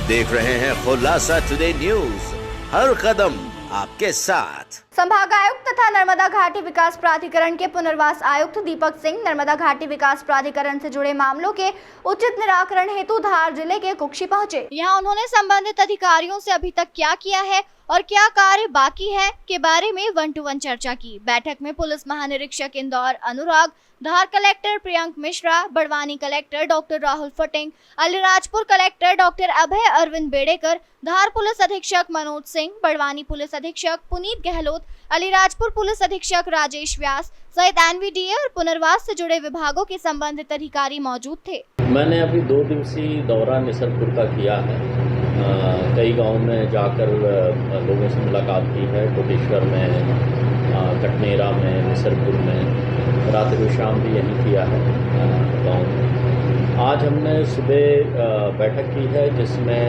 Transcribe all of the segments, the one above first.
देख रहे हैं खुलासा टुडे न्यूज, हर कदम आपके साथ। संभागायुक्त तथा नर्मदा घाटी विकास प्राधिकरण के पुनर्वास आयुक्त दीपक सिंह नर्मदा घाटी विकास प्राधिकरण से जुड़े मामलों के उचित निराकरण हेतु धार जिले के कुक्षी पहुंचे। यहां उन्होंने संबंधित अधिकारियों से अभी तक क्या किया है और क्या कार्य बाकी है के बारे में 1-to-1 चर्चा की। बैठक में पुलिस महानिरीक्षक Indore Anurag, Dhar collector Priyank Mishra, Barwani collector doctor Rahul Phating, Alirajpur collector doctor Abhay Arvind Bedekar, Dhar police अधीक्षक मनोज सिंह, बड़वानी पुलिस अधीक्षक पुनीत गहलोत, अलीराजपुर पुलिस अधीक्षक राजेश व्यास सहित एनवीडीए और पुनर्वास से जुड़े विभागों के संबंधित अधिकारी मौजूद थे। मैंने अभी 2 दिवसीय दौरा निसरपुर का किया है। कई गांव में जाकर लोगों से मुलाकात की है। कोटेश्वर में, कटनेरा में, निसरपुर में, रात्रि शाम भी यहीं किया है गांव में। आज हमने सुबह बैठक की है जिसमें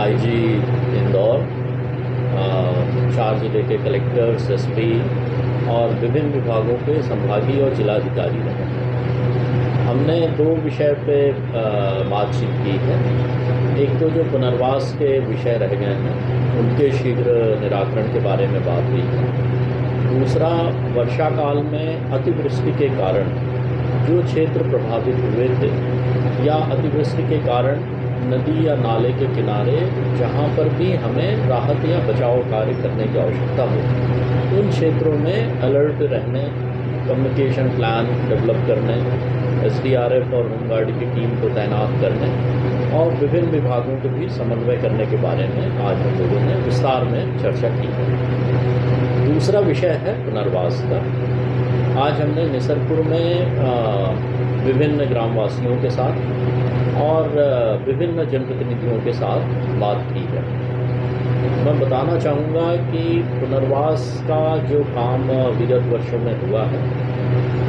आईजी इंदौर, 4 जिले के कलेक्टर्स, एसपी और विभिन्न विभागों के संभागीय और जिलाधिकारी रहे। हमने 2 विषय पे बातचीत की है। एक तो जो पुनर्वास के विषय रह गए हैं उनके शीघ्र निराकरण के बारे में बात हुई है। दूसरा, वर्षा काल में अतिवृष्टि के कारण जो क्षेत्र प्रभावित हुए थे या अतिवृष्टि के कारण नदी या नाले के किनारे जहां पर भी हमें राहत या बचाव कार्य करने की आवश्यकता हो, उन क्षेत्रों में अलर्ट रहने, कम्युनिकेशन प्लान डेवलप करने, एसडीआरएफ और होमगार्ड की टीम को तैनात करने और विभिन्न विभागों के बीच समन्वय करने के बारे में आज हम लोगों ने विस्तार में चर्चा की है। दूसरा विषय है पुनर्वास का। आज हमने निसरपुर में विभिन्न ग्रामवासियों के साथ और विभिन्न जनप्रतिनिधियों के साथ बात की है। मैं बताना चाहूँगा कि पुनर्वास का जो काम विगत वर्षों में हुआ है,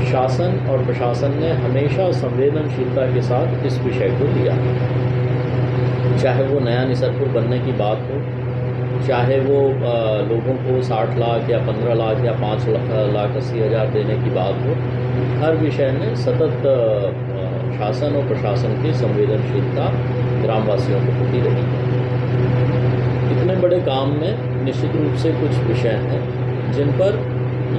शासन और प्रशासन ने हमेशा संवेदनशीलता के साथ इस विषय को लिया। चाहे वो नया निसरपुर बनने की बात हो, चाहे वो लोगों को 60 लाख या 15 लाख या 5,80,000 देने की बात हो, हर विषय में सतत शासन और प्रशासन की संवेदनशीलता ग्रामवासियों को होती रही है। इतने बड़े काम में निश्चित रूप से कुछ विषय हैं जिन पर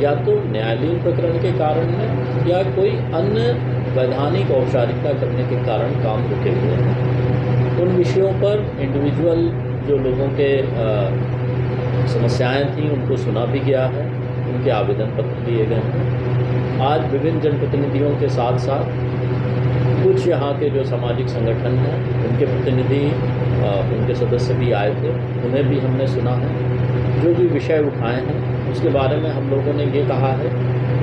या तो न्यायालयीन प्रकरण के कारण में या कोई अन्य वैधानिक औपचारिकता करने के कारण काम रुके हुए हैं। उन विषयों पर इंडिविजुअल जो लोगों के समस्याएं थीं उनको सुना भी गया है, उनके आवेदन पत्र दिए गए हैं। आज विभिन्न जनप्रतिनिधियों के साथ साथ कुछ यहाँ के जो सामाजिक संगठन हैं उनके प्रतिनिधि, उनके सदस्य भी आए थे, उन्हें भी हमने सुना है। जो भी विषय उठाए हैं उसके बारे में हम लोगों ने ये कहा है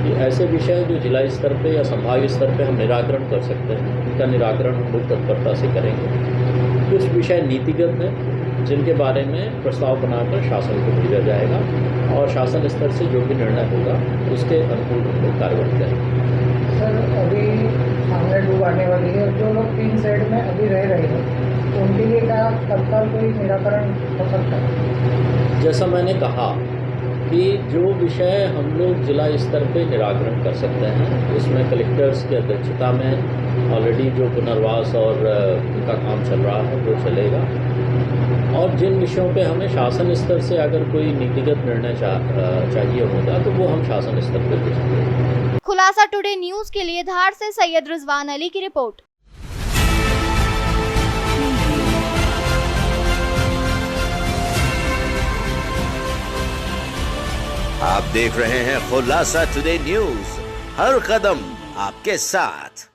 कि ऐसे विषय जो जिला स्तर पे या संभागीय स्तर पे हम निराकरण कर सकते हैं, उनका निराकरण हम लोग तत्परता से करेंगे। कुछ विषय नीतिगत हैं जिनके बारे में प्रस्ताव बनाकर शासन को भेजा जाएगा और शासन स्तर से जो भी निर्णय होगा उसके अनुकूल हम लोग कार्रवाई करेंगे। सर, अभी सामने डूब आने वाली है, जो लोग 3 शेड में अभी रह रहे हैं उनके लिए क्या तत्काल कोई निराकरण हो सकता है? जैसा मैंने कहा कि जो विषय हम लोग जिला स्तर पे निराकरण कर सकते हैं उसमें कलेक्टर्स की अध्यक्षता में ऑलरेडी जो पुनर्वास और उनका काम चल रहा है वो चलेगा। और जिन विषयों पे हमें शासन स्तर से अगर कोई नीतिगत निर्णय चाहिए होगा तो वो हम शासन स्तर पर भेजेंगे। खुलासा टुडे न्यूज के लिए धार से सैयद रिजवान अली की रिपोर्ट। आप देख रहे हैं खुलासा टुडे न्यूज, हर कदम आपके साथ।